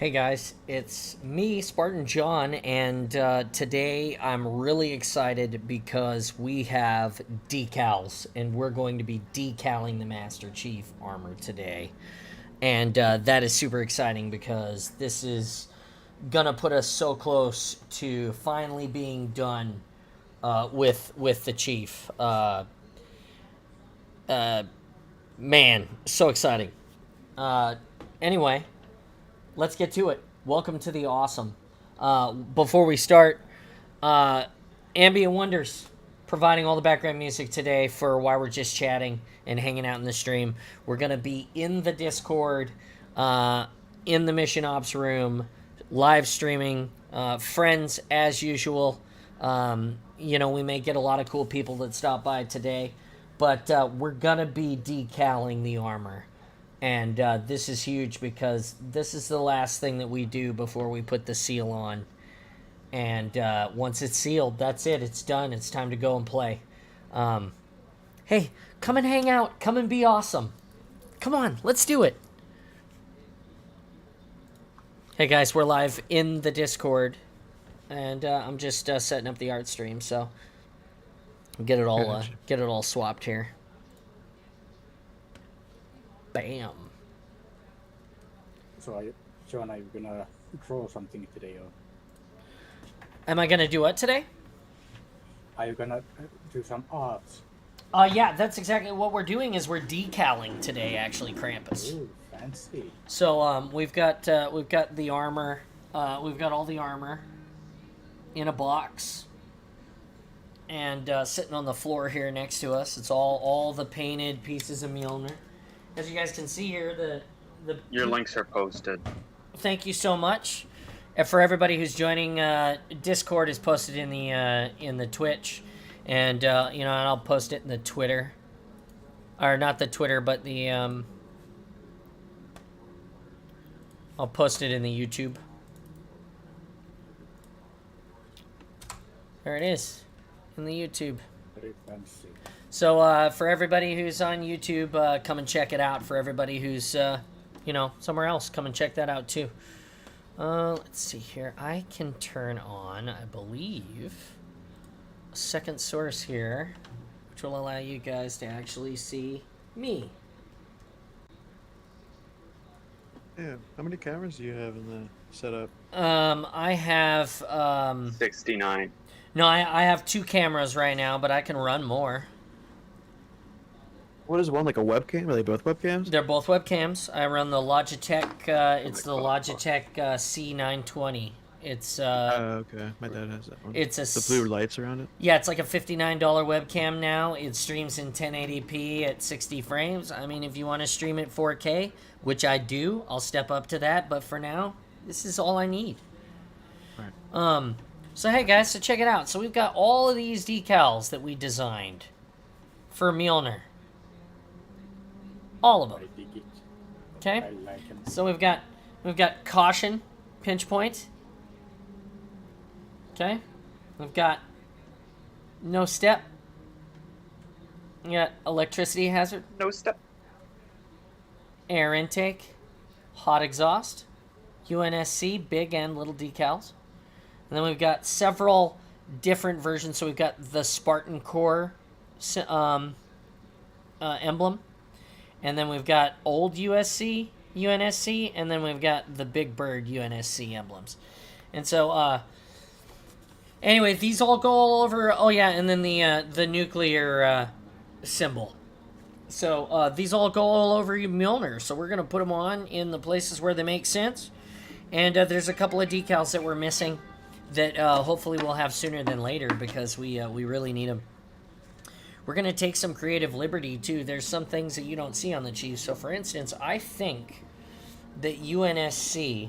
Hey guys, it's me, Spartan John, and today I'm really excited because we have decals, and we're going to be decaling the Master Chief armor today. And that is super exciting because this is gonna put us so close to finally being done with the Chief. Man, so exciting. Uh, anyway, let's get to it. Welcome to the awesome. Before we start, Ambient Wonders providing all the background music today for while we're just chatting and hanging out in the stream. We're going to be in the Discord, in the Mission Ops room, live streaming, friends as usual. We may get a lot of cool people that stop by today, but we're going to be decaling the armor. And this is huge because this is the last thing that we do before we put the seal on. And once it's sealed, that's it. It's done. It's time to go and play. Hey, come and hang out. Come and be awesome. Come on, let's do it. Hey guys, we're live in the Discord. And I'm just setting up the art stream, so get it all swapped here. Bam. So, John, are you gonna draw something today, or Am I gonna do what today? are you gonna do some art? Yeah, that's exactly what we're doing. Is we're decaling today, actually, Krampus. Ooh, fancy. So we've got the armor. We've got all the armor in a box, and sitting on the floor here next to us. It's all the painted pieces of Mjolnir. As you guys can see here, your links are posted. Thank you so much. And for everybody who's joining, Discord is posted in the Twitch, and and I'll post it in the Twitter, or not the Twitter, but the I'll post it in the YouTube. There it is, in the YouTube. Very fancy. So for everybody who's on YouTube, come and check it out. For everybody who's somewhere else, come and check that out too. Let's see here. I can turn on, I believe, a second source here, which will allow you guys to actually see me. Yeah. How many cameras do you have in the setup? I have 69. No, I have 2 cameras right now, but I can run more. What is one, like a webcam? Are they both webcams? They're both webcams. I run the Logitech. It's the Logitech C920. It's okay. My dad has that one. It's a the blue lights around it. Yeah, it's like a $59 webcam now. It streams in 1080p at 60 frames. I mean, if you want to stream it 4K, which I do, I'll step up to that. But for now, this is all I need. Right. So hey guys, so check it out. So we've got all of these decals that we designed for Mjolnir. All of them. I dig it. Okay. I like them. So we've got caution, pinch point. Okay. We've got no step. We got electricity hazard, No step. air intake, hot exhaust, UNSC, big and little decals. And then we've got several different versions. So we've got the Spartan core emblem. And then we've got old UNSC, and then we've got the Big Bird UNSC emblems. And so, anyway, these all go all over. Oh yeah, and then the nuclear symbol. So these all go all over Mjolnir. So we're gonna put them on in the places where they make sense. And there's a couple of decals that we're missing that hopefully we'll have sooner than later because we really need them. We're going to take some creative liberty, too. There's some things that you don't see on the Chiefs. So, for instance, I think that UNSC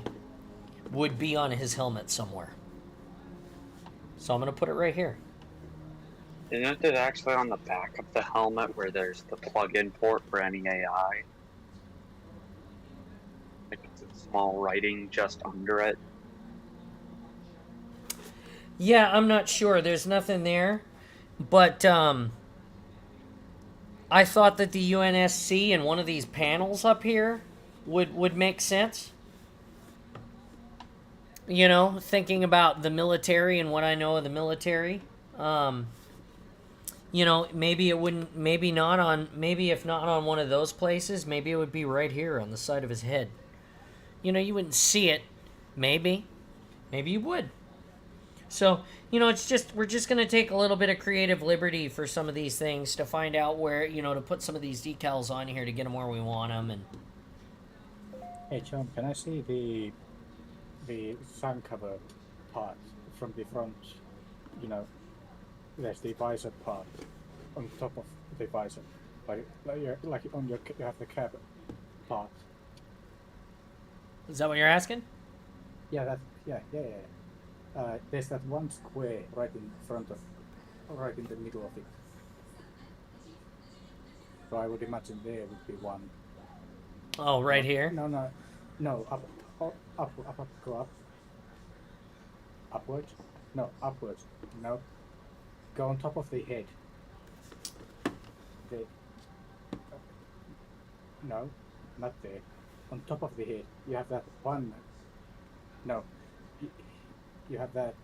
would be on his helmet somewhere. So I'm going to put it right here. Isn't it actually on the back of the helmet where there's the plug-in port for any AI? Like it's a small writing just under it. Yeah, I'm not sure. There's nothing there. But, I thought that the UNSC in one of these panels up here would make sense. you know, thinking about the military and what I know of the military, you know, maybe it wouldn't, maybe not on, maybe if not on one of those places, maybe it would be right here on the side of his head. You know, you wouldn't see it. Maybe you would. So, you know, it's just, we're just going to take a little bit of creative liberty for some of these things to find out where, you know, to put some of these decals on here to get them where we want them. And Hey John, can I see the sun cover part from the front? You know, there's the visor part on top of the visor, like on your you have the cap part. is that what you're asking? Yeah, that yeah. There's that one square right in front of, right in the middle of it. So I would imagine there would be one. Oh, right here? No, up, go up. Upwards? No, upwards. No. Go on top of the head. No, not there. On top of the head, you have that one. No, you have that.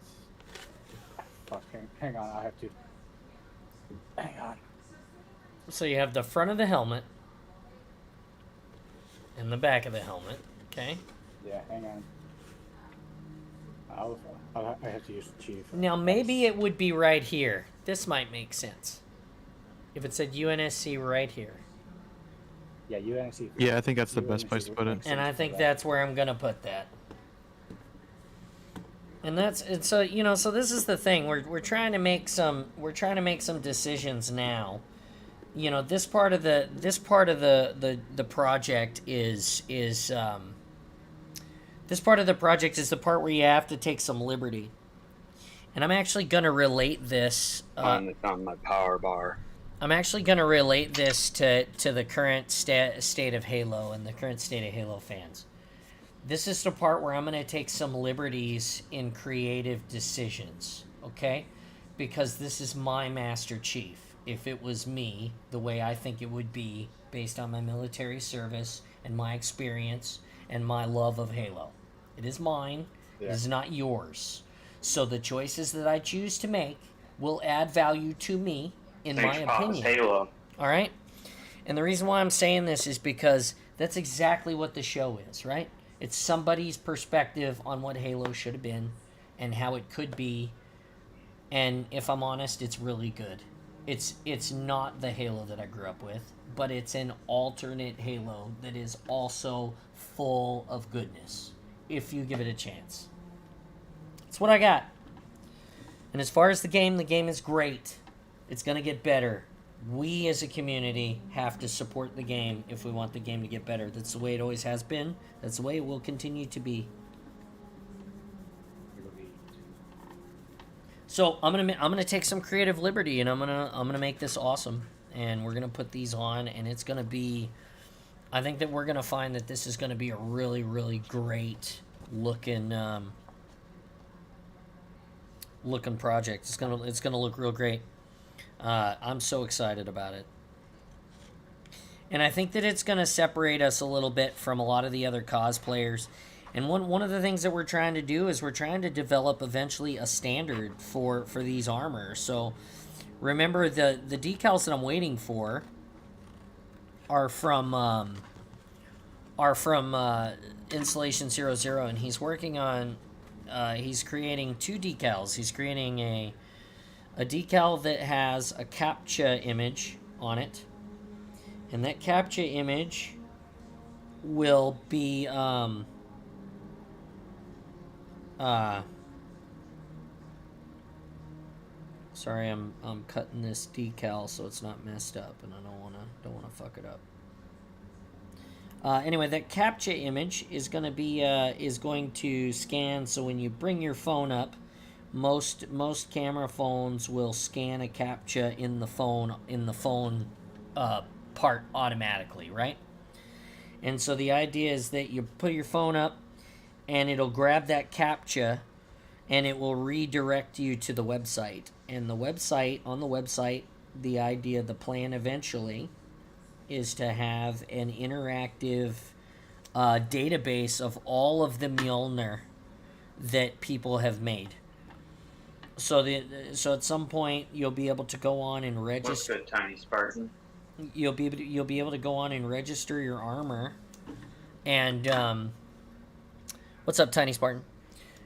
Fuck, hang on, I have to. Hang on. So you have the front of the helmet and the back of the helmet, okay? Yeah, hang on. I have to use the Chief. Now, maybe it would be right here. This might make sense. If it said UNSC right here. Yeah, UNC. Yeah, I think that's the best place to put it. And I think that's where I'm going to put that. And that's, and so, you know, so this is the thing. We're trying to make some, decisions now. You know, this part of the project is this part of the project is the part where you have to take some liberty. And I'm actually going to relate this on my power bar. I'm actually going to relate this to the current state of Halo and the current state of Halo fans. This is the part where I'm going to take some liberties in creative decisions, okay? Because this is my Master Chief. If it was me, the way I think it would be, based on my military service and my experience and my love of Halo. It is mine. Yeah. It is not yours. So the choices that I choose to make will add value to me, in my opinion. Halo. All right? And the reason why I'm saying this is because that's exactly what the show is, right? It's somebody's perspective on what Halo should have been and how it could be. And if I'm honest, it's really good. It's not the Halo that I grew up with, but it's an alternate Halo that is also full of goodness, if you give it a chance. That's what I got. And as far as the game is great. It's going to get better. We as a community have to support the game if we want the game to get better. That's the way it always has been. That's the way it will continue to be. So I'm gonna take some creative liberty, and I'm gonna make this awesome. And we're gonna put these on, and it's gonna be. I think that we're gonna find that this is gonna be a really, really great looking project. It's gonna look real great. I'm so excited about it. And I think that it's going to separate us a little bit from a lot of the other cosplayers. And one of the things that we're trying to do is we're trying to develop eventually a standard for these armors. So remember, the decals that I'm waiting for are from Installation 00, and he's working on he's creating 2 decals. He's creating a decal that has a CAPTCHA image on it, and that CAPTCHA image will be sorry, I'm cutting this decal so it's not messed up, and I don't wanna fuck it up. Anyway, that CAPTCHA image is going to scan. So when you bring your phone up, most camera phones will scan a CAPTCHA in the phone part automatically, right? And so the idea is that you put your phone up, and it'll grab that CAPTCHA, and it will redirect you to the website. And on the website, the plan eventually is to have an interactive database of all of the Mjolnir that people have made. So so at some point you'll be able to go on and What's register. good, Tiny Spartan? You'll be able to go on and register your armor, and what's up, Tiny Spartan?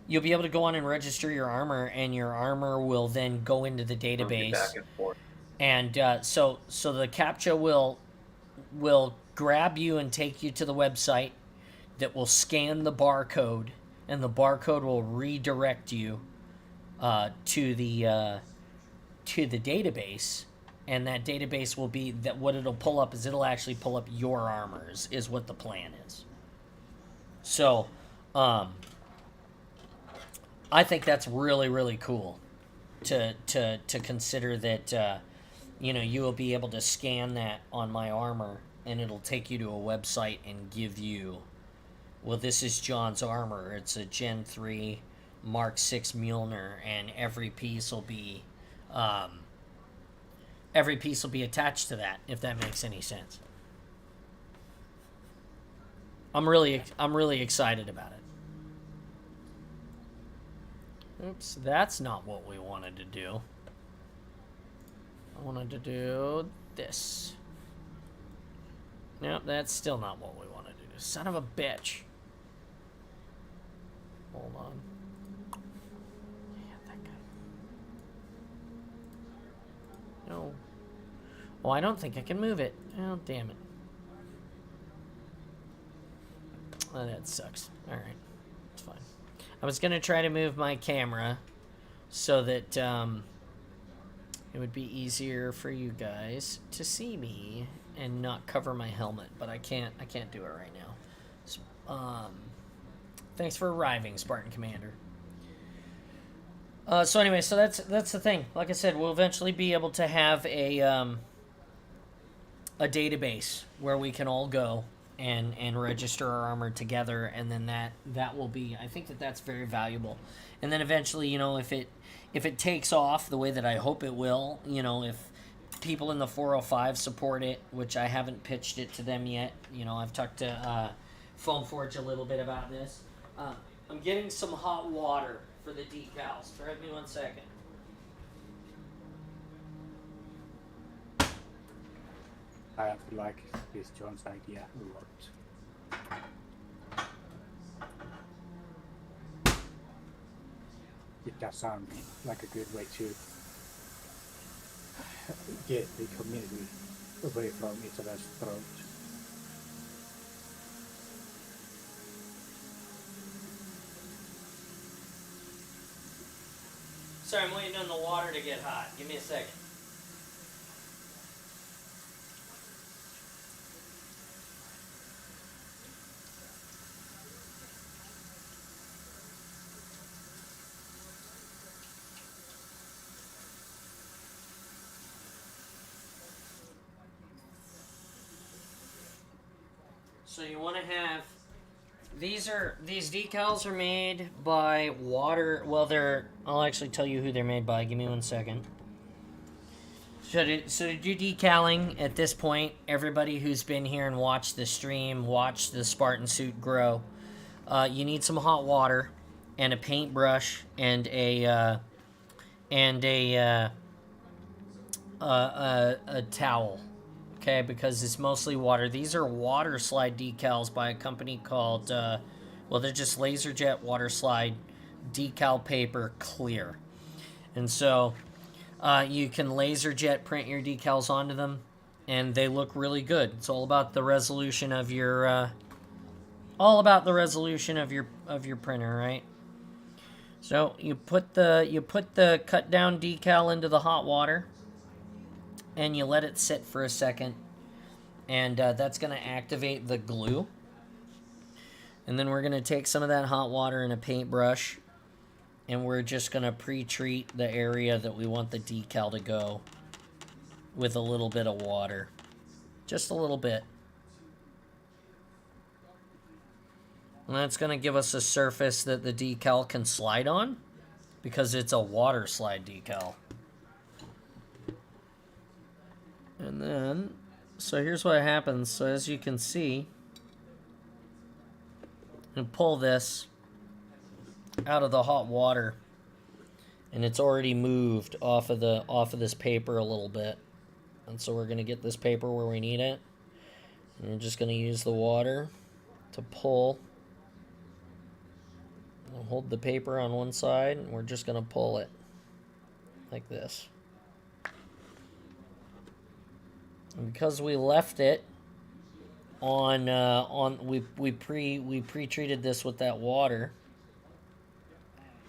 You'll be able to go on and register your armor, and your armor will then go into the Moving database. back and forth. And so the CAPTCHA will grab you and take you to the website that will scan the barcode, and the barcode will redirect you to the database, and that database will be that what it'll pull up is it'll actually pull up your armors is what the plan is. So, I think that's really, really cool to consider that, you will be able to scan that on my armor, and it'll take you to a website and give you, well, this is John's armor. It's a Gen 3 Mark 6 Mjolnir, and every piece will be attached to that, if that makes any sense. I'm really excited about it. Oops, that's not what we wanted to do. I wanted to do this. Nope, that's still not what we wanted to do. Son of a bitch. Hold on. Yeah, that guy. No. Oh, I don't think I can move it. Oh, damn it. Oh, that sucks. Alright. It's fine. I was going to try to move my camera so that it would be easier for you guys to see me and not cover my helmet, but I can't do it right now. So, thanks for arriving, Spartan Commander. So anyway, so that's the thing. Like I said, we'll eventually be able to have a database where we can all go and register our armor together, and then that will be, I think that's very valuable. And then eventually, if it takes off the way that I hope it will, if people in the 405 support it, which I haven't pitched it to them yet, I've talked to Foam Forge a little bit about this. I'm getting some hot water for the decals. Bear with me 1 second. I like this John's idea a lot. It does sound like a good way to get the community away from each other's throat. Sorry, I'm waiting on the water to get hot. Give me a second. So you want to have these decals are made by Water. Well, I'll actually tell you who they're made by. Give me 1 second. So to do decaling at this point, everybody who's been here and watched the stream, watched the Spartan suit grow, you need some hot water and a paintbrush and a towel. Okay, because it's mostly water. These are water slide decals by a company called, they're just LaserJet water slide decal paper clear. And so you can LaserJet print your decals onto them, and they look really good. It's all about the resolution of your, printer, right? So you put the cut down decal into the hot water, and you let it sit for a second, and that's going to activate the glue. And then we're going to take some of that hot water and a paintbrush, and we're just going to pre-treat the area that we want the decal to go with a little bit of water. Just a little bit. And that's going to give us a surface that the decal can slide on, because it's a water slide decal. And then, so here's what happens. So as you can see, and pull this, out of the hot water, and it's already moved off of this paper a little bit. And so we're gonna get this paper where we need it. And we're just gonna use the water to pull. We'll hold the paper on one side, and we're just gonna pull it like this. And because we left it we pre-treated this with that water,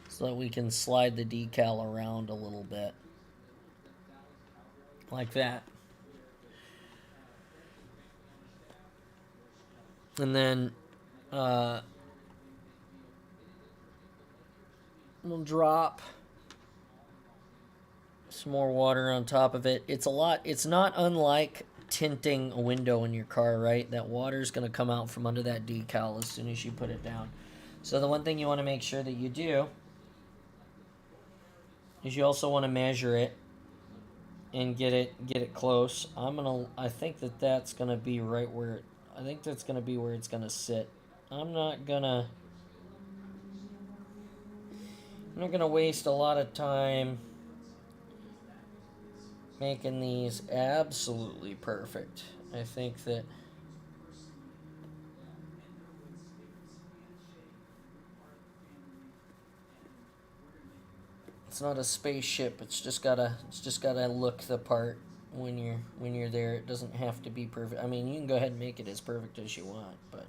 so that we can slide the decal around a little bit, like that. And then we'll drop some more water on top of it. It's not unlike tinting a window in your car, right? That water's going to come out from under that decal as soon as you put it down. So the one thing you want to make sure that you do is you also want to measure it and get it close. I think that's going to be right where it's going to sit. I'm not going to waste a lot of time making these absolutely perfect. I think that it's not a spaceship. It's just gotta look the part when you're there. It doesn't have to be perfect. I mean, you can go ahead and make it as perfect as you want, but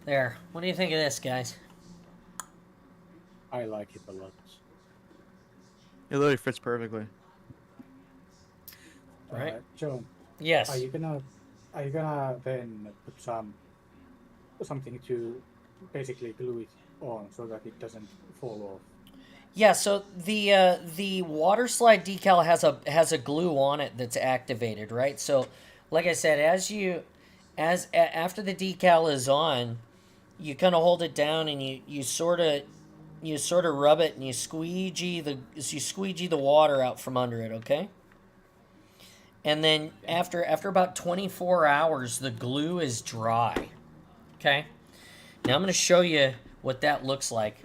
there. What do you think of this, guys? I like it a lot. It literally fits perfectly. Right. Joe, Yes. are you gonna then put something to basically glue it on so that it doesn't fall off? Yeah, so the water slide decal has a glue on it that's activated, right? So, like I said, after the decal is on, you kind of hold it down and you sort of rub it and you squeegee the water out from under it, okay? And then after about 24 hours, the glue is dry. Okay? Now I'm going to show you what that looks like.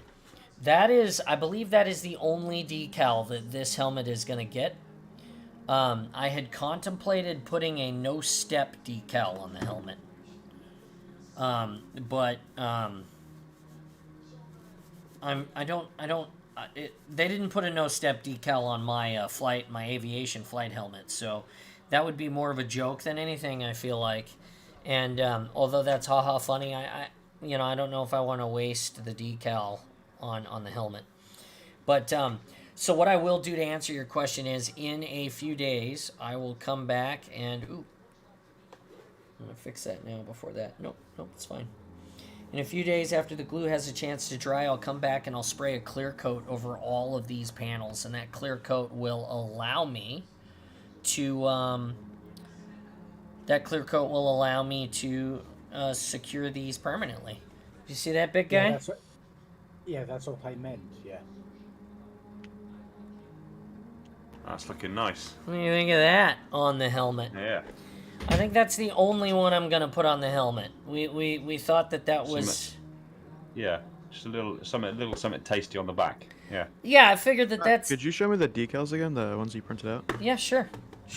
I believe that is the only decal that this helmet is going to get. I had contemplated putting a no-step decal on the helmet. They didn't put a no-step decal on my aviation flight helmet, so that would be more of a joke than anything, I feel like. And although that's haha funny, I don't know if I want to waste the decal on the helmet. But so what I will do to answer your question is, in a few days, I will come back and I'm gonna fix that now before that. Nope, it's fine. In a few days after the glue has a chance to dry, I'll come back and I'll spray a clear coat over all of these panels, and that clear coat will allow me to secure these permanently. You see that, big guy? That's what I meant. Yeah. That's looking nice. What do you think of that on the helmet? Yeah. I think that's the only one I'm gonna put on the helmet. We thought that was. Yeah, just a little something tasty on the back. Yeah. Yeah, I figured that's. Could you show me the decals again, the ones you printed out? Yeah, sure.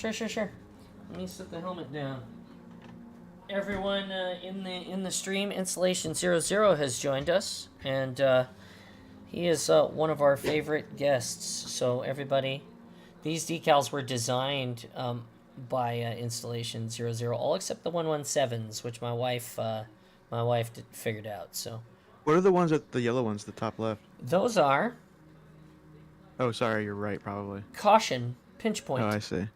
Let me set the helmet down. Everyone in the stream, Installation 00 has joined us, and he is one of our favorite guests. So everybody, these decals were designed by Installation 00, all except the 117s, which my wife figured out. So. What are the ones the yellow ones, the top left? Those are. Oh, sorry, you're right, probably. Caution, pinch point. Oh, I see.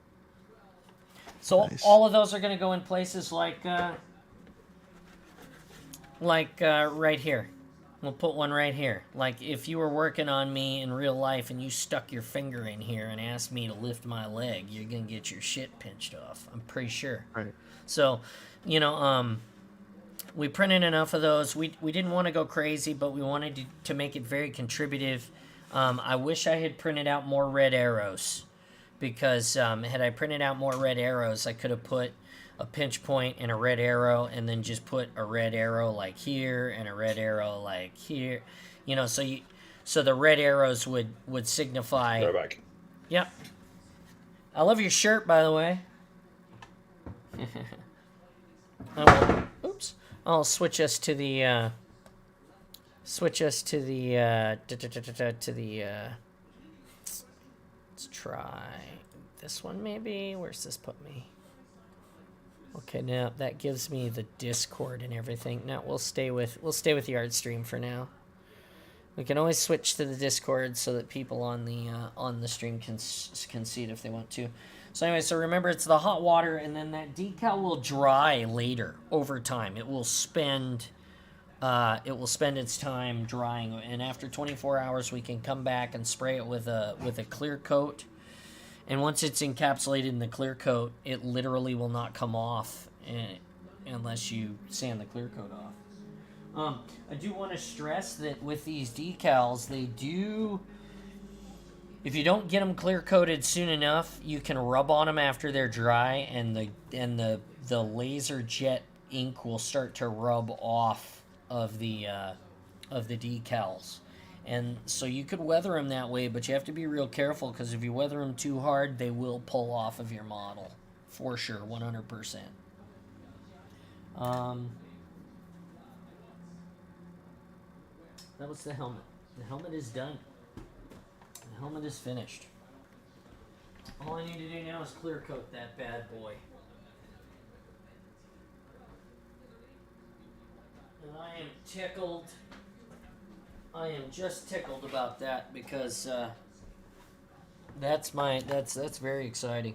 So Nice. all of those are going to go in places like right here. We'll put one right here. Like if you were working on me in real life and you stuck your finger in here and asked me to lift my leg, you're going to get your shit pinched off. I'm pretty sure. Right. So, we printed enough of those. We didn't want to go crazy, but we wanted to make it very contributive. I wish I had printed out more red arrows, because had I printed out more red arrows, I could have put a pinch point and a red arrow, and then just put a red arrow like here and a red arrow like here. You know, so the red arrows would signify. Go back. Yep. I love your shirt, by the way. Oops. I'll switch us to the. Let's try this one maybe. Where's this put me? Okay, now that gives me the Discord and everything. Now we'll stay with the art stream for now. We can always switch to the Discord so that people on the stream can see it if they want to. So anyway, so remember it's the hot water, and then that decal will dry later over time. It will spend its time drying, and after 24 hours we can come back and spray it with a clear coat. And once it's encapsulated in the clear coat, it literally will not come off unless you sand the clear coat off. I do want to stress that with these decals, they do. If you don't get them clear coated soon enough, you can rub on them after they're dry, and the laser jet ink will start to rub off of the decals. And so you could weather them that way, but you have to be real careful, because if you weather them too hard, they will pull off of your model. For sure, 100%. That was the helmet. The helmet is done. The helmet is finished. All I need to do now is clear coat that bad boy. And I am tickled. I am just tickled about that, because that's very exciting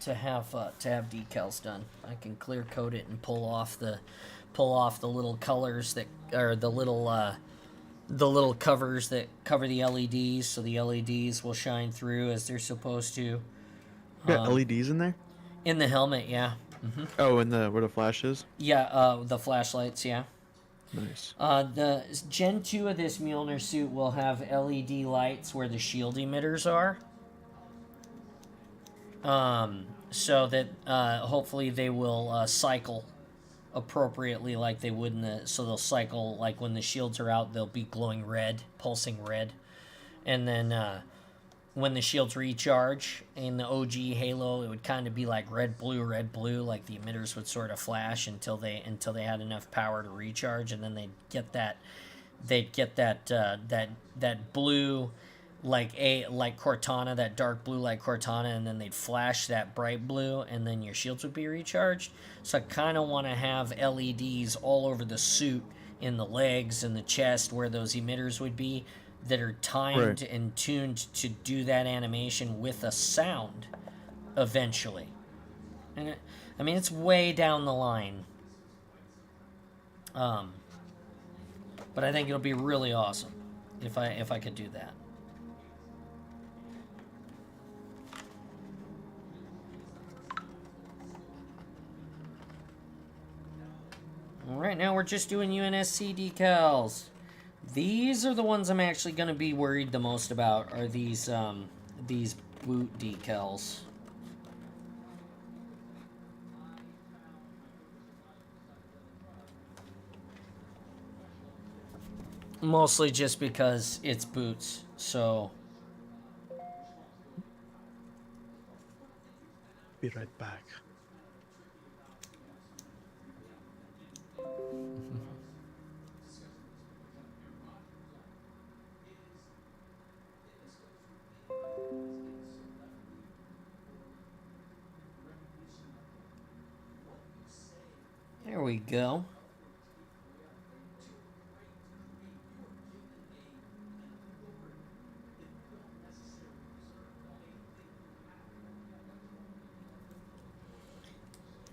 to have decals done. I can clear coat it and pull off the little colors that are the little covers that cover the LEDs, so the LEDs will shine through as they're supposed to. You got LEDs in there? In the helmet, yeah. Mm-hmm. Oh, in the where the flash is? Yeah, the flashlights, yeah. Nice. The Gen 2 of this Mjolnir suit will have LED lights where the shield emitters are. So that hopefully they will cycle appropriately like they would so they'll cycle, like when the shields are out, they'll be glowing red, pulsing red. And then when the shields recharge in the OG Halo, it would kind of be like red blue, like the emitters would sort of flash until they had enough power to recharge, and then they'd get that blue like Cortana, that dark blue like Cortana, and then they'd flash that bright blue, and then your shields would be recharged. So I kind of want to have LEDs all over the suit, in the legs and the chest where those emitters would be, that are timed and tuned to do that animation with a sound eventually. And I mean, it's way down the line. But I think it'll be really awesome if I could do that. All right, now we're just doing UNSC decals. These are the ones I'm actually going to be worried the most about, are these boot decals. Mostly just because it's boots, so... Be right back. There we go.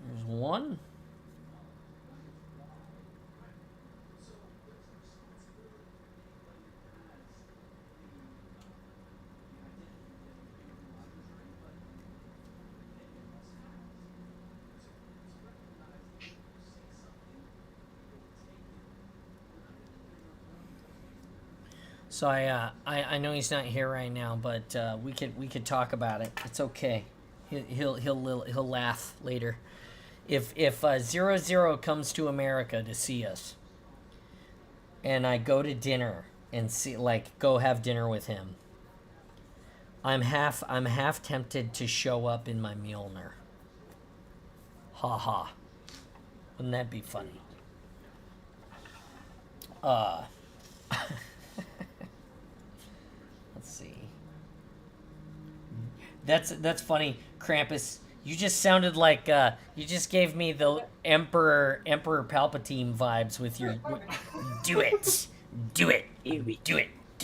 There's one. So I know he's not here right now, but we could talk about it. It's okay. He'll laugh later. If 00 comes to America to see us, and I go to dinner and go have dinner with him, I'm half tempted to show up in my Mjolnir. Ha ha. Wouldn't that be funny? Let's see. That's funny, Krampus. You just sounded like you just gave me the Emperor Palpatine vibes with your do it. Do it. Do it. Do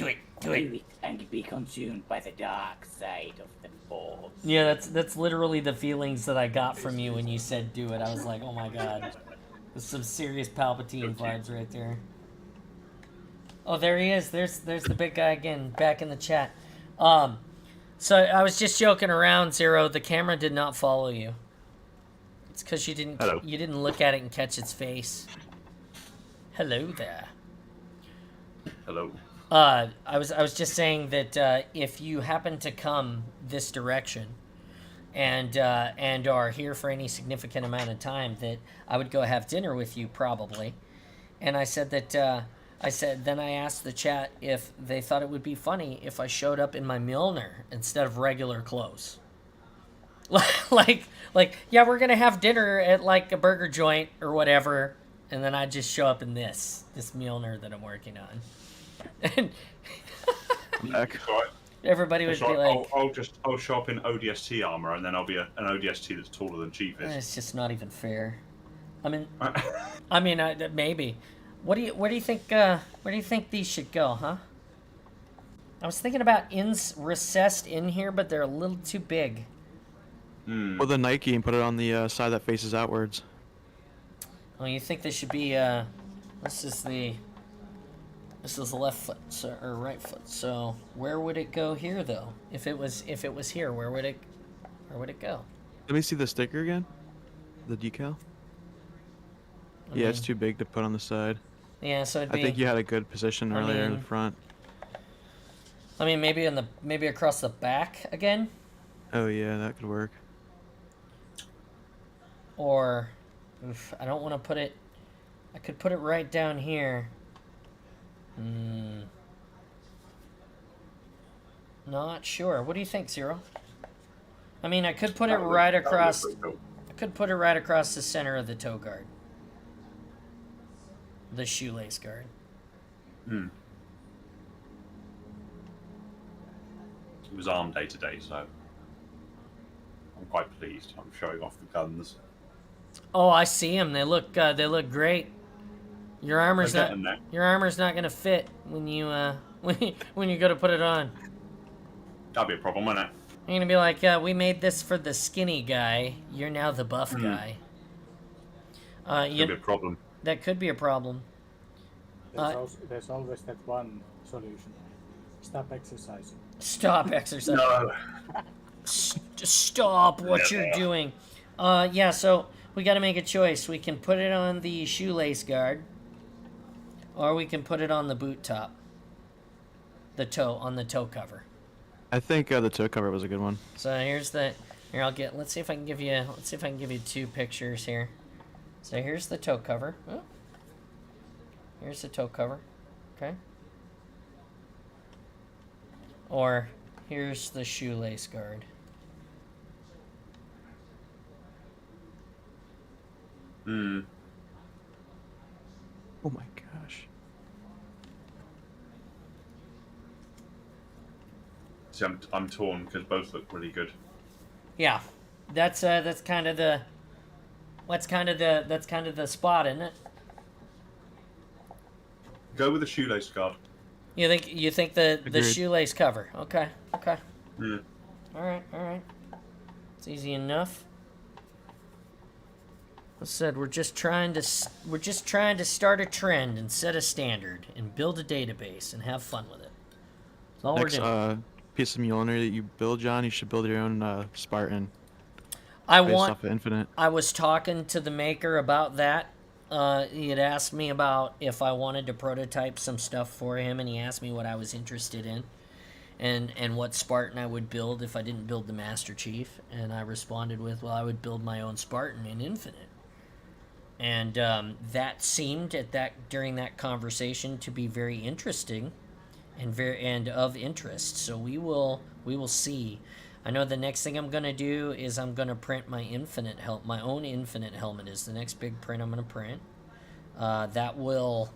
it. Do it. And be consumed by the dark side of the Force. Yeah, that's literally the feelings that I got from you when you said do it. I was like, oh my god. There's some serious Palpatine vibes right there. Oh, there he is. There's the big guy again, back in the chat. So I was just joking around, Zero. The camera did not follow you. It's because you didn't look at it and catch its face. Hello there. Hello. I was just saying that if you happen to come this direction, and are here for any significant amount of time, that I would go have dinner with you probably. And I said that then I asked the chat if they thought it would be funny if I showed up in my Mjolnir instead of regular clothes. like yeah, we're gonna have dinner at like a burger joint or whatever, and then I just show up in this Mjolnir that I'm working on. And everybody would be like, I'll show up in ODST armor, and then I'll be an ODST that's taller than Chief is. It's just not even fair. I mean, maybe. Where do you think these should go, huh? I was thinking about recessed in here, but they're a little too big. Or the Nike and put it on the side that faces outwards. Oh, you think they should be? This is the left foot, or right foot. So where would it go here, though? If it was here, where would it go? Let me see the sticker again. The decal. Yeah, it's too big to put on the side. Yeah, so it'd be, I think you had a good position earlier in the front. I mean, maybe across the back again. Oh yeah, that could work. Or, I don't want to put it. I could put it right down here. Not sure. What do you think, Zero? I mean, I could put it right across. I could put it right across the center of the toe guard. The shoelace guard. It was arm day today, so I'm quite pleased. I'm showing off the guns. Oh, I see them. They look great. Your armor's not gonna fit when you when you go to put it on. That'd be a problem, wouldn't it? You're gonna be like, we made this for the skinny guy. You're now the buff guy. Could be a problem. That could be a problem. There's always that one solution. Stop exercising. Stop exercising. No. Stop what you're doing. Yeah, so we got to make a choice. We can put it on the shoelace guard, or we can put it on the boot top. On the toe cover. I think the toe cover was a good one. So here let's see if I can give you two pictures here. So here's the toe cover. Oh. Here's the toe cover. Okay. Or here's the shoelace guard. Oh my gosh. See, I'm torn because both look really good. Yeah, that's kind of the spot, isn't it? Go with the shoelace guard. You think the Agreed. shoelace cover? Okay. Yeah. All right. It's easy enough. I said we're just trying to start a trend and set a standard and build a database and have fun with it. That's all Next we're doing. piece of Mjolnir that you build, John, you should build your own Spartan. Based off of Infinite. I was talking to the maker about that. He had asked me about if I wanted to prototype some stuff for him, and he asked me what I was interested in. and what Spartan I would build if I didn't build the Master Chief, and I responded with, well, I would build my own Spartan in Infinite. And that seemed during that conversation to be very interesting, and of interest. So we will see. I know the next thing I'm gonna do is I'm gonna print my my own Infinite helmet is the next big print I'm gonna print. That will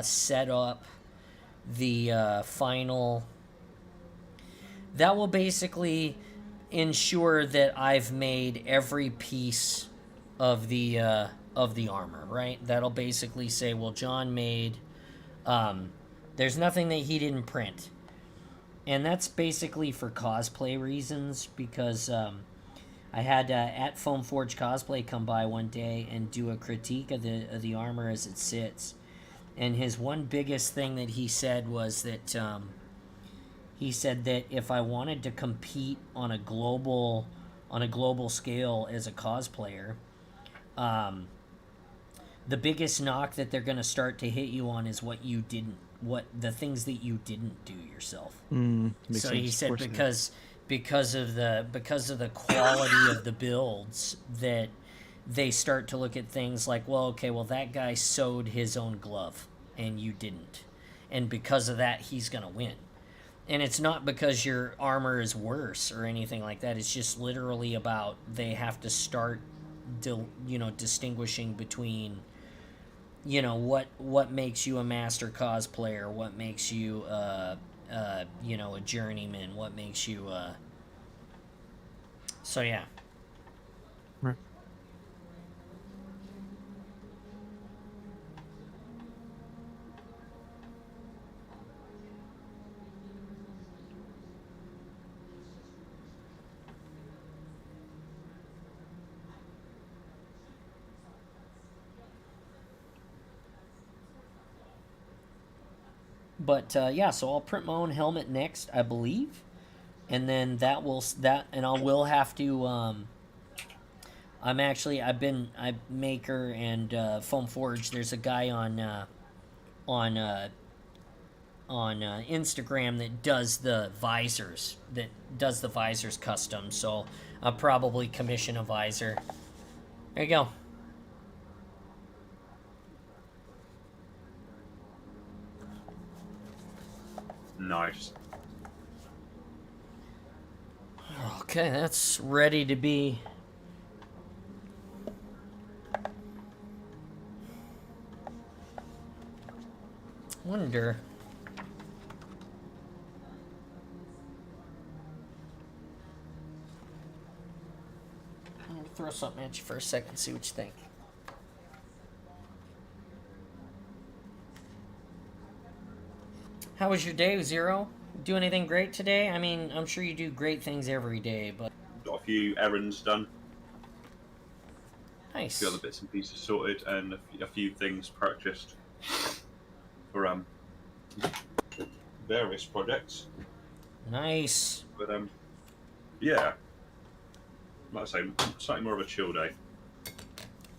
set up the final. That will basically ensure that I've made every piece of the armor, right? That'll basically say, well, John made. There's nothing that he didn't print, and that's basically for cosplay reasons, because I had at Foam Forge Cosplay come by one day and do a critique of the armor as it sits, and his one biggest thing that he said was that he said that if I wanted to compete on a global scale as a cosplayer, the biggest knock that they're going to start to hit you on is the things that you didn't do yourself. Makes So sense. he Of said course it because of the quality of the builds, that they start to look at things like, well, okay, well, that guy sewed his own glove and you didn't, and because of that he's going to win. And it's not because your armor is worse or anything like that. It's just literally about they have to start distinguishing between, what makes you a master cosplayer, what makes you a journeyman, what makes you so yeah. Right. But yeah, so I'll print my own helmet next, I believe, and then I will have to. I've been Maker and Foam Forge. There's a guy on Instagram that does the visors custom. So I'll probably commission a visor. There you go. Nice. Okay, that's ready to be. Wonder. I'm gonna throw something at you for a second, see what you think. How was your day, Zero? Do anything great today? I mean, I'm sure you do great things every day, but Got a few errands done, a nice. few other bits and pieces sorted, and a few things purchased for various projects. Nice. But yeah, like I say, slightly more of a chill day.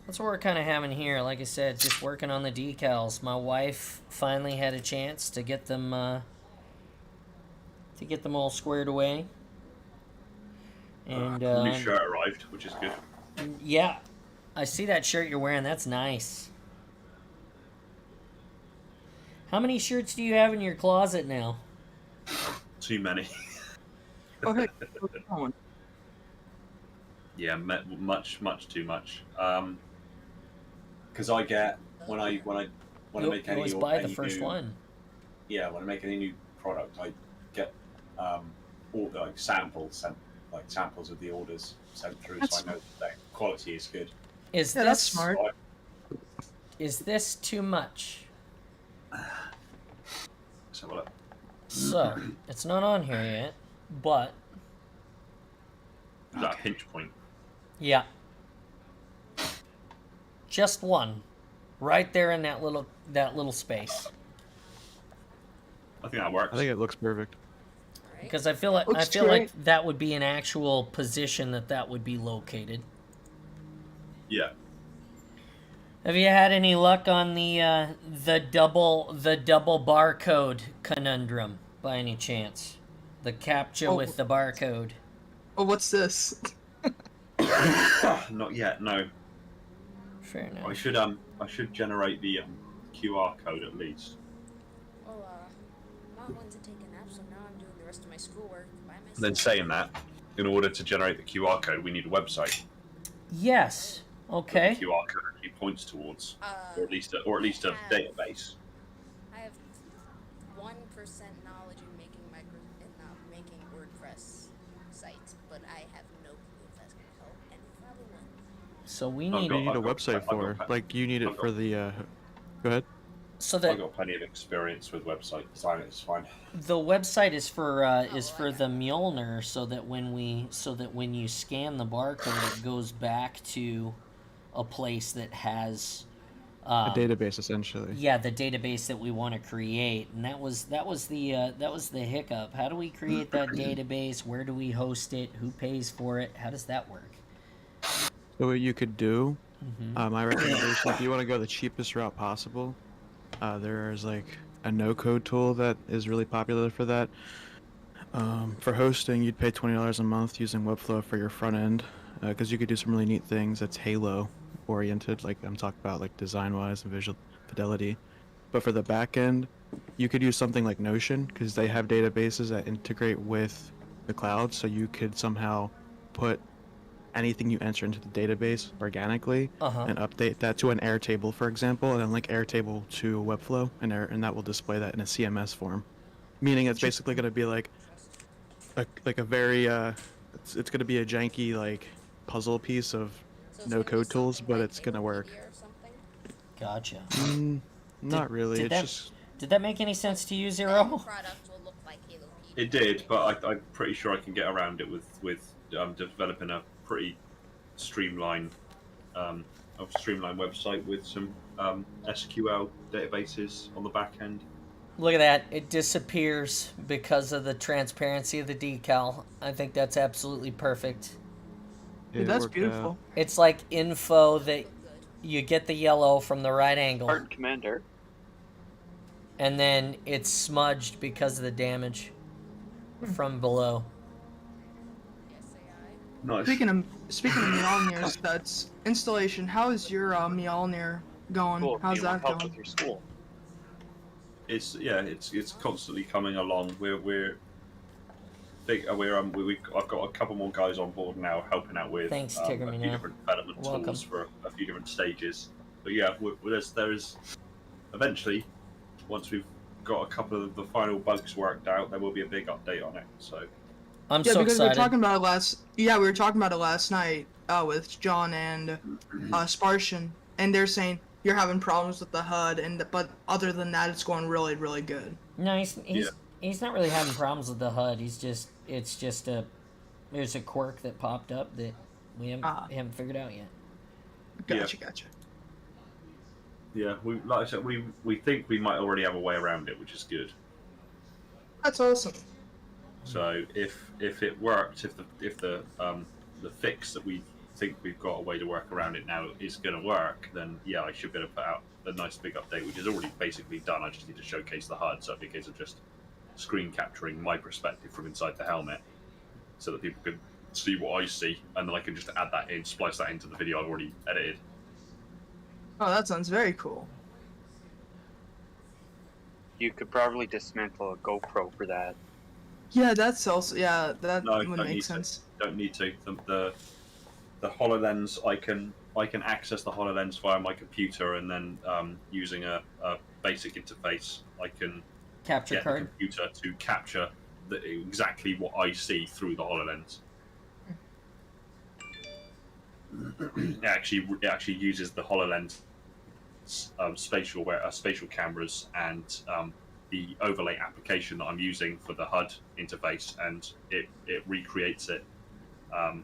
That's what we're kind of having here. Like I said, just working on the decals. My wife finally had a chance to get them all squared away. And New shirt arrived, which is good. yeah, I see that shirt you're wearing. That's nice. How many shirts do you have in your closet now? Too many. Oh, hey, how's it Yeah, much too much. Because I get when I make any always buy the first new, one. Yeah, when I make any new product, I get all the samples of the orders sent through, so I know that quality is good. Is Yeah, this that's smart. Is this too much? So well, So it's not on here yet, but is that a pinch point? yeah, just one, right there in that little space. I think that works. I think it looks perfect. Because I feel like Looks great. that would be an actual position that would be located. Yeah. Have you had any luck on the double barcode conundrum by any chance? The captcha Oh. with the barcode. Oh, what's this? Not yet. No. Fair enough. I should generate the QR code at least. Well, not one to take a nap, so now I'm doing the rest of my schoolwork by myself. Then saying that, in order to generate the QR code, we need a website. Yes. Okay. That the QR code actually points towards, or at least a database. I have 1% knowledge in making WordPress sites, but I have no clue if that's gonna help, and probably won't. So we I've need. got- You need a I've got- website I've got- for, like, you need it I've for got- the, go ahead. So I've that got plenty of experience with website design. It's fine. the website is for the Mjolnir, so that when you scan the barcode, it goes back to a place that has A database, essentially. yeah, the database that we want to create, and that was the hiccup. How do we create that database? Where do we host it? Who pays for it? How does that work? So what you could do, my recommendation, if you want to go the cheapest route possible, there's like a no-code tool that is really popular for that. For hosting, you'd pay $20 a month using Webflow for your front end, because you could do some really neat things that's Halo oriented, like I'm talking about, like design-wise and visual fidelity. But for the back end, you could use something like Notion, because they have databases that integrate with the cloud, so you could somehow put anything you enter into the database organically and update that to an Airtable, for example, and then link Airtable to Webflow, and that will display that in a CMS form. Meaning it's basically going to be like a very it's going to be a janky like puzzle piece of So it's no gonna be code tools, something but like it's going to work. Wikipedia or something? Gotcha. Not really. did It's that- just Did that make any sense to you, The end Zero? product will look like Halo Peak. It did, but I'm pretty sure I can get around it with developing a pretty streamlined website with some SQL databases on the back end. Look at that. It disappears because of the transparency of the decal. I think that's absolutely perfect. Dude, it that's worked out. beautiful. It's like info that you get the yellow from the right angle, Spartan Commander. and then it's smudged because of the damage from below. Yes, AI. Nice. Speaking of Mjolnir, that's installation. How is your Mjolnir going? Cool. How's Do you want that help going? with your school? It's constantly coming along. I've got a couple more guys on board now helping out with Thanks, a Tigger few Meow. different development Welcome. tools for a few different stages. But yeah, there's eventually, once we've got a couple of the final bugs worked out, there will be a big update on it. So I'm Yeah, so because excited. we were talking about it we were talking about it last night with John and Spartan, and they're saying you're having problems with the HUD, but other than that, it's going really, really good. No, he's not really having problems with the HUD. There's a quirk that popped up that we haven't figured out yet. Gotcha. yeah, like I said, we think we might already have a way around it, which is good. That's awesome. So if it worked, if the fix that we think we've got a way to work around it now is going to work, then yeah, I should be able to put out a nice big update, which is already basically done. I just need to showcase the HUD, so it'd be a case of just screen capturing my perspective from inside the helmet, so that people can see what I see, and then I can just add that in, splice that into the video I've already edited. Oh, that sounds very cool. You could probably dismantle a GoPro for that. Yeah, that's also that No, would don't make need sense. to. Don't need to. The HoloLens, I can access the HoloLens via my computer, and then using a basic interface, I can Capture get the card. computer to capture exactly what I see through the HoloLens. It actually uses the HoloLens spatial cameras and the overlay application that I'm using for the HUD interface, and it recreates it on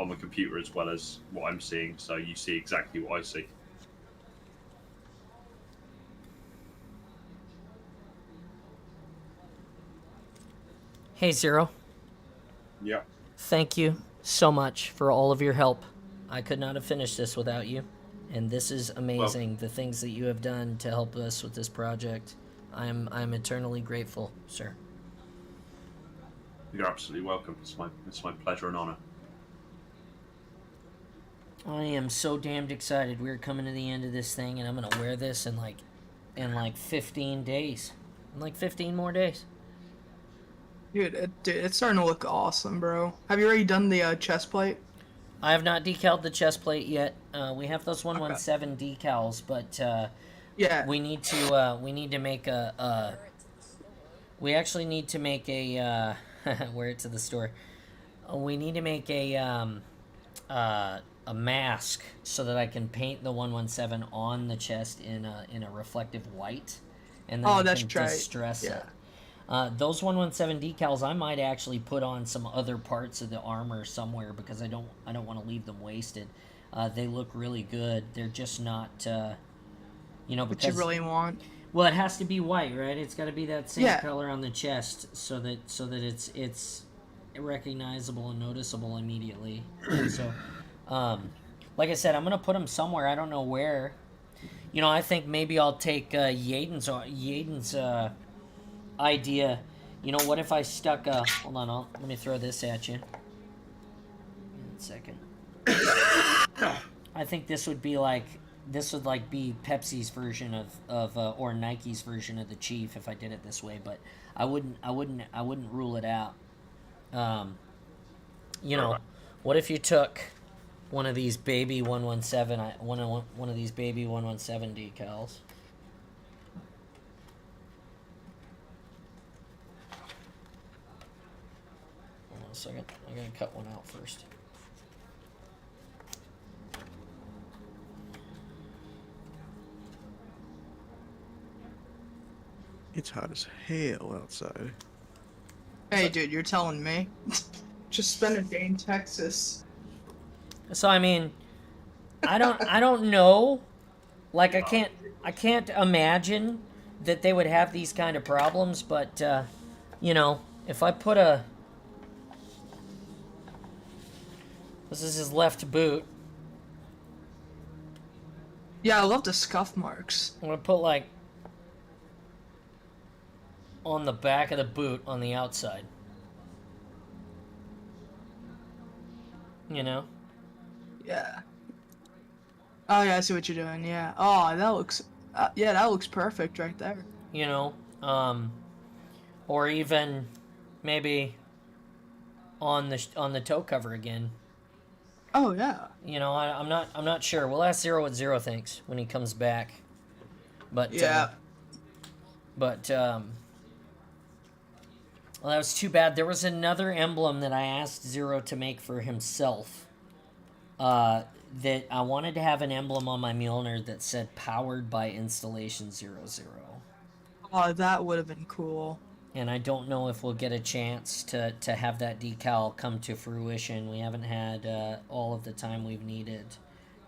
the computer as well as what I'm seeing, so you see exactly what I see. Hey, Zero. Yeah. Thank you so much for all of your help. I could not have finished this without you, and this is amazing. The things that you have done to help us with this project, I'm eternally grateful, sir. You're absolutely welcome. It's my pleasure and honor. I am so damned excited. We're coming to the end of this thing, and I'm gonna wear this in like 15 days, in like 15 more days. Dude, it's starting to look awesome, bro. Have you already done the chest plate? I have not decaled the chest plate yet. We have those 117 decals, but Yeah. we need to make a Wear it to the store. we actually need to make a wear it to the store. We need to make a mask so that I can paint the 117 on the chest in a reflective white, and then I that's can right. distress Yeah. it. Those 117 decals I might actually put on some other parts of the armor somewhere because I don't want to leave them wasted. They look really good. They're just not because What you really want. well, it has to be white, right? It's got to be that same Yeah. color on the chest so that it's recognizable and noticeable immediately. And so, like I said, I'm gonna put them somewhere. I don't know where. I think maybe I'll take Yaden's idea. What if I stuck a... Hold on, let me throw this at you. 1 second. I think this would be like... This would be Pepsi's version of or Nike's version of the Chief if I did it this way, but I wouldn't rule it out. What if you took one of these baby 117 one of these baby 117 decals? Hold on a second. I gotta cut one out first. It's hot as hell outside. Hey, dude, you're telling me? Just spend a day in Texas. So I mean, I don't know. Like I can't imagine that they would have these kind of problems, but if I put this is his left boot. Yeah, I love the scuff marks. I'm gonna put on the back of the boot on the outside. Yeah. Oh yeah, I see what you're doing. Yeah. Oh, that looks. That looks perfect right there. Or even maybe on the toe cover again. Oh yeah. I'm not sure. We'll ask Zero what Zero thinks when he comes back. But Yeah. Well, that was too bad. There was another emblem that I asked Zero to make for himself. That I wanted to have an emblem on my Mjolnir that said "Powered by Installation 00." Oh, that would have been cool. And I don't know if we'll get a chance to have that decal come to fruition. We haven't had all of the time we've needed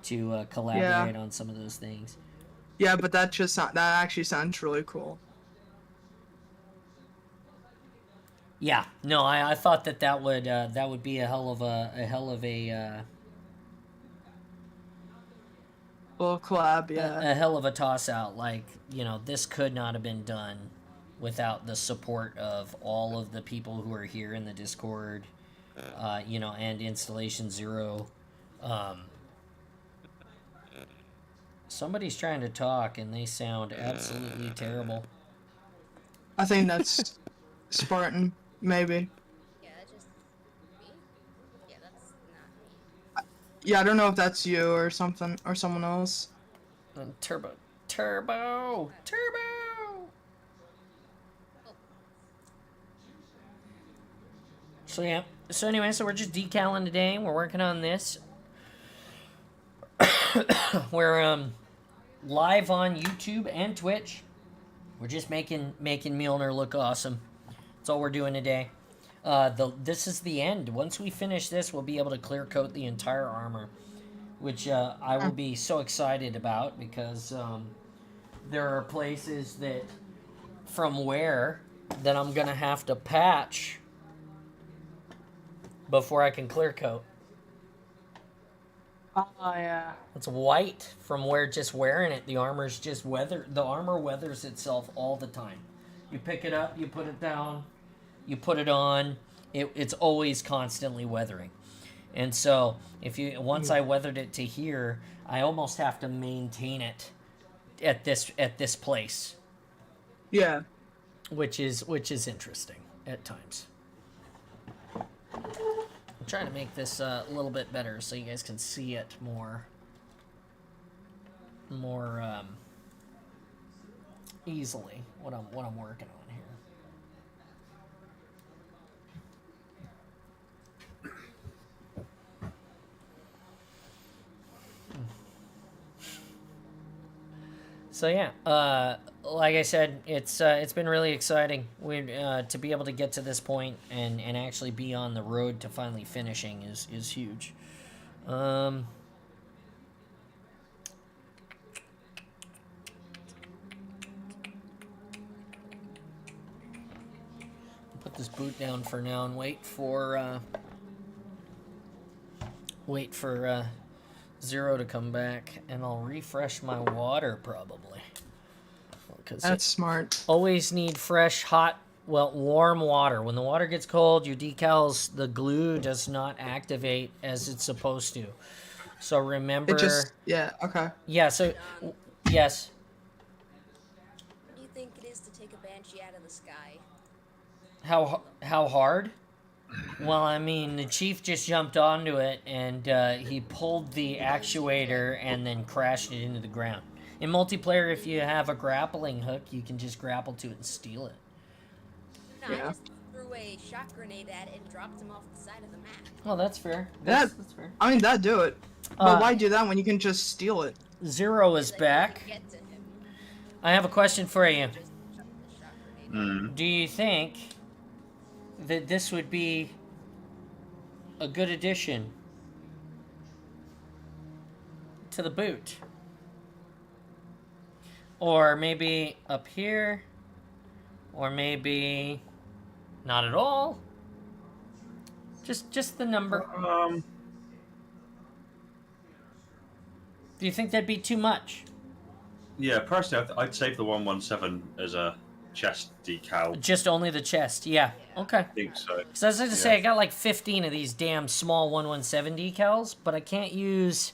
to collaborate on some of those things. Yeah, but that actually sounds really cool. Yeah, no, I thought that would be a hell of a Little collab, yeah. a hell of a toss out. This could not have been done without the support of all of the people who are here in the Discord, and Installation 0. Somebody's trying to talk and they sound absolutely terrible. I think that's Spartan, maybe. Yeah, that's just me? Yeah, that's not me. Yeah, I don't know if that's you or something or someone else. Turbo. So yeah. So anyway, we're just decaling today. We're working on this. We're live on YouTube and Twitch. We're just making Mjolnir look awesome. That's all we're doing today. This is the end. Once we finish this, we'll be able to clear coat the entire armor, which I will be so excited about because there are places that I'm gonna have to patch before I can clear coat. Oh yeah. It's white from just wearing it. The armor weathers itself all the time. You pick it up, you put it down, you put it on, It's always constantly weathering. And so once I weathered it to here, I almost have to maintain it at this place, Yeah. which is interesting at times. I'm trying to make this a little bit better so you guys can see it more easily what I'm working on here. So yeah, like I said, it's been really exciting. We to be able to get to this point and actually be on the road to finally finishing is huge. Put this boot down for now and wait for Zero to come back, and I'll refresh my water probably. That's smart. Always need fresh, hot, warm water. When the water gets cold, your decals, the glue does not activate as it's supposed to. So remember. Yeah, okay. Yeah, so, yes. What do you think it is to take a banshee out of the sky? How hard? Well, I mean, the chief just jumped onto it, and he pulled the actuator and then crashed it into the ground. In multiplayer, if you have a grappling hook, you can just grapple to it and steal it. No, I just threw a shot grenade at it and dropped him off the side of the map. Oh, that's fair. That's fair. I mean, that'd do it. But why do that when you can just steal it? Zero is back. Get to him. I have a question for you. Just chuck the shot grenade. Do you think that this would be a good addition to the boot? Or maybe up here? Or maybe not at all? Just the number. Do you think that'd be too much? Yeah, personally, I'd save the 117 as a chest decal. Just only the chest, yeah. Okay. I think so. Because as I was to say, I got like 15 of these damn small 117 decals, but I can't use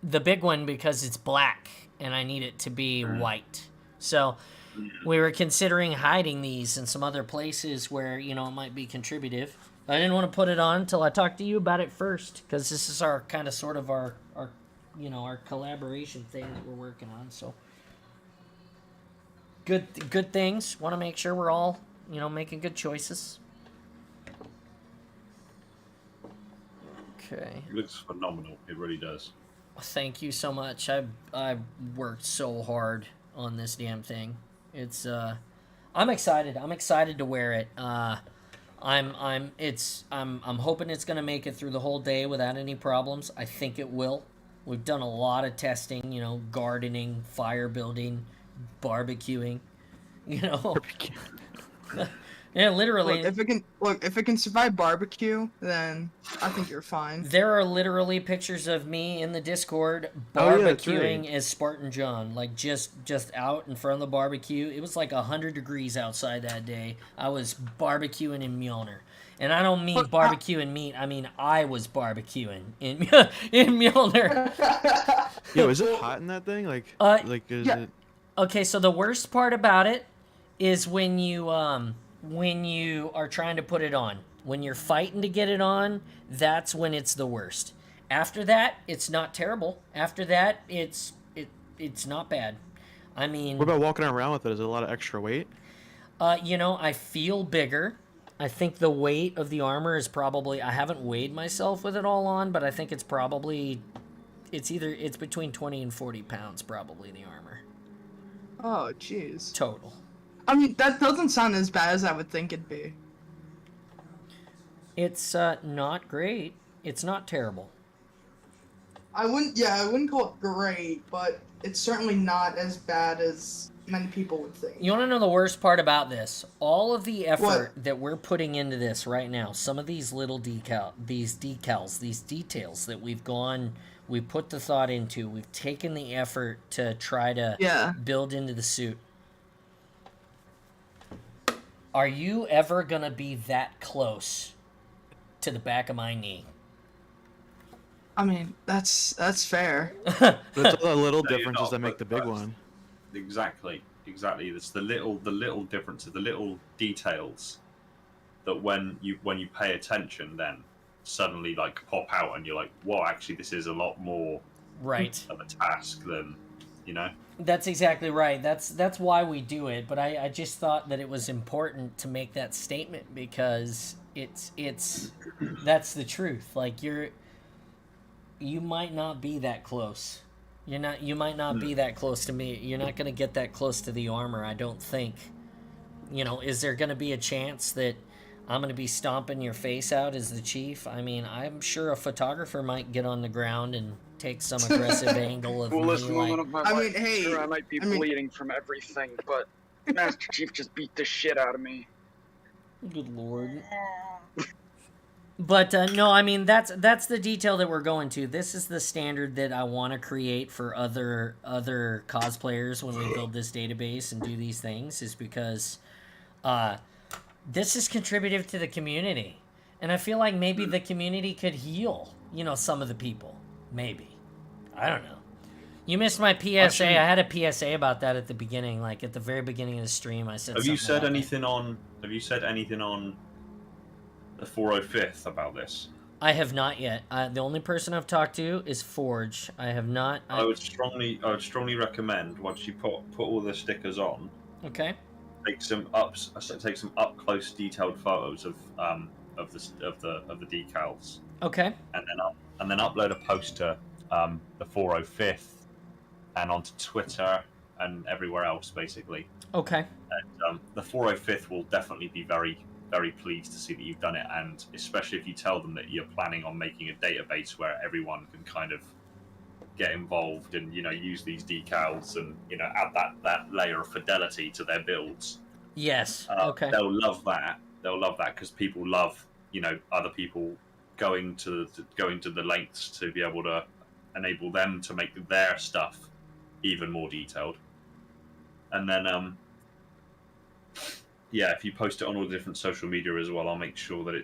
the big one because it's black, and I need it to be white. So we were considering hiding these in some other places where, it might be contributive. I didn't want to put it on until I talked to you about it first, because this is our kind of sort of our collaboration thing that we're working on. So good things. Want to make sure we're all, making good choices. Okay. It looks phenomenal. It really does. Thank you so much. I've worked so hard on this damn thing. It's I'm excited. I'm excited to wear it. I'm hoping it's gonna make it through the whole day without any problems. I think it will. We've done a lot of testing, gardening, fire building, barbecuing, Barbecue. Yeah, literally. If it can survive barbecue, then I think you're fine. There are literally pictures of me in the Discord barbecuing as Spartan John, like just out in front of the barbecue. It was like 100 degrees outside that day. I was barbecuing in Mjolnir. And I don't mean barbecuing meat. I mean I was barbecuing in Mjolnir. Yo, is it hot in that thing? Is it? Okay, so the worst part about it is when you are trying to put it on. When you're fighting to get it on, that's when it's the worst. After that, it's not terrible. After that, it's not bad. I mean, What about walking around with it? Is it a lot of extra weight? I feel bigger. I think the weight of the armor is probably, I haven't weighed myself with it all on, but I think it's probably, it's between 20 and 40 pounds probably, the armor. Oh, jeez. Total. I mean, that doesn't sound as bad as I would think it'd be. It's not great. It's not terrible. I wouldn't call it great, but it's certainly not as bad as many people would think. You want to know the worst part about this? All of the effort that we're putting into this right now, some of these little these details that we've put the thought into, we've taken the effort to try to build into the suit, Are you ever gonna be that close to the back of my knee? I mean, that's fair. But it's all the little No, you're differences not, that make but the big that's- one. Exactly. It's the little differences, the little details that when you pay attention, then suddenly like pop out, and you're like, "Whoa, actually, this is a lot more Right. of a task than you know." That's exactly right. That's why we do it. But I just thought that it was important to make that statement because it's that's the truth. Like you might not be that close. You might not be that close to me. You're not going to get that close to the armor, I don't think. Is there going to be a chance that I'm going to be stomping your face out as the chief? I mean, I'm sure a photographer might get on the ground and take some aggressive angle of Coolest me. moment Like, of my I life. mean, hey, Sure, I might be I mean- bleeding from everything, but Master Chief just beat the shit out of me. good lord. But no, I mean that's the detail that we're going to. This is the standard that I want to create for other cosplayers when we build this database and do these things, is because this is contributive to the community, and I feel like maybe the community could heal, some of the people. Maybe, I don't know. You missed my PSA. I had a PSA about that at the beginning, like at the very beginning of the stream. I said. Have you said about that. anything on? Have you said anything on the 405th about this? I have not yet. The only person I've talked to is Forge. I have not. I would strongly recommend once you put all the stickers on, Okay. take some up close detailed photos of the decals, Okay. and then upload a post to the 405th and onto Twitter and everywhere else basically. Okay. And the 405th will definitely be very, very pleased to see that you've done it, and especially if you tell them that you're planning on making a database where everyone can kind of get involved and use these decals and add that layer of fidelity to their builds. Yes. Okay. They'll love that. They'll love that because people love other people going to the lengths to be able to enable them to make their stuff even more detailed. And then if you post it on all the different social media as well, I'll make sure that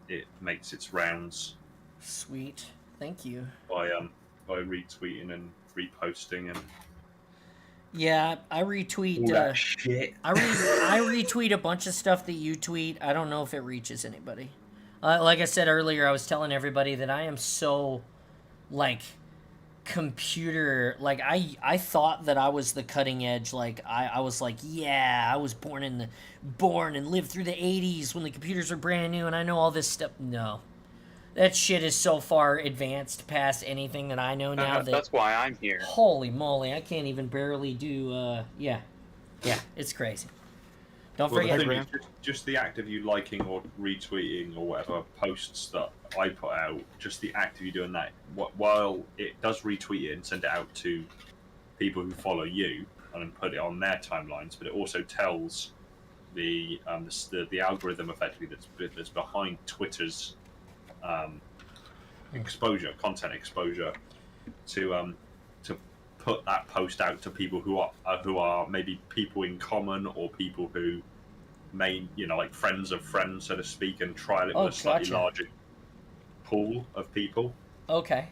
it makes its rounds. Sweet. Thank you. By retweeting and reposting and Yeah, I retweet. all that shit. I retweet a bunch of stuff that you tweet. I don't know if it reaches anybody. Like I said earlier, I was telling everybody that I am so computer, I thought that I was the cutting edge. I was like, yeah, I was born and lived through the 80s when the computers were brand new and I know all this stuff. No, that shit is so far advanced past anything that I know now. That's why I'm here. Holy moly, I can't even barely do yeah, it's crazy. Don't Well, forget. the thing is, just the act of you liking or retweeting or whatever posts that I put out, just the act of you doing that, while it does retweet it and send it out to people who follow you and then put it on their timelines, but it also tells the algorithm effectively that's behind Twitter's content exposure to put that post out to people who are maybe people in common or people who may like friends of friends, so to speak, and trial it with a slightly larger pool of people. Okay.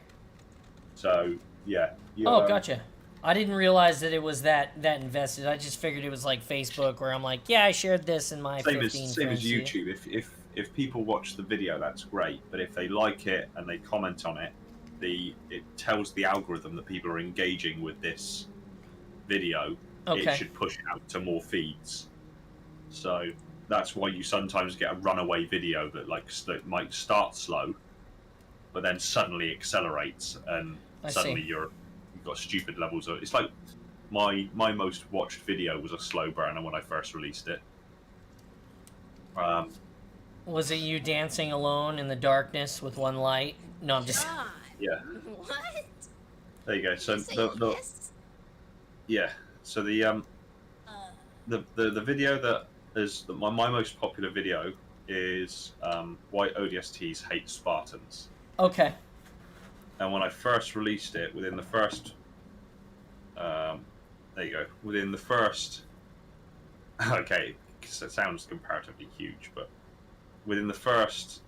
So yeah. Gotcha. I didn't realize that it was that invested. I just figured it was like Facebook, where I'm like, yeah, I shared this in my same 15 as friends. YouTube. If people watch the video, that's great. But if they like it and they comment on it, it tells the algorithm that people are engaging with this video. Okay. It should push it out to more feeds. So that's why you sometimes get a runaway video that might start slow, but then suddenly accelerates, and suddenly you've got stupid levels of. It's like my most watched video was a slow burner when I first released it. Was it you dancing alone in the darkness with one light? No, I'm just. God. Yeah. What? There you go. So Say yes? yeah. So the video that is my most popular video is why ODSTs hate Spartans. Okay. And when I first released it, within the first, there you go. Within the first, okay, it sounds comparatively huge, but within the first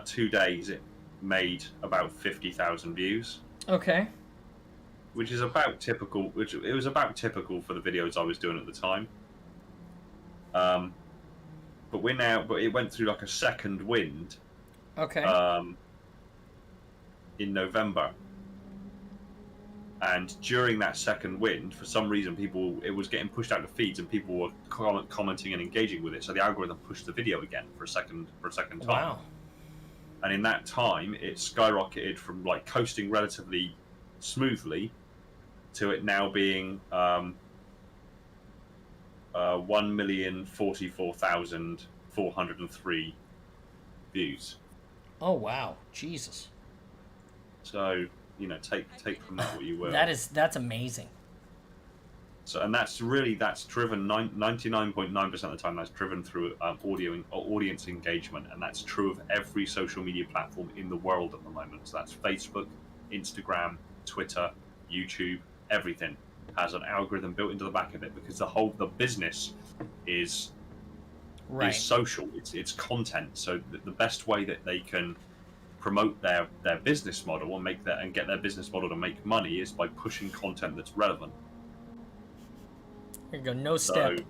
2 days, it made about 50,000 views. Okay. Which is about typical. Which it was about typical for the videos I was doing at the time. But it went through like a second wind. Okay. In November, and during that second wind, for some reason, it was getting pushed out to feeds, and people were commenting and engaging with it. So the algorithm pushed the video again for a second time. Wow. And in that time, it skyrocketed from like coasting relatively smoothly to it now being 1,044,403 views. Oh wow, Jesus. So take from that what you will. That's amazing. So and that's driven 99.9% of the time. That's driven through audience engagement, and that's true of every social media platform in the world at the moment. So that's Facebook, Instagram, Twitter, YouTube. Everything has an algorithm built into the back of it because the business is social. It's content. So the best way that they can promote their business model and get their business model to make money is by pushing content that's relevant. There you go. No step.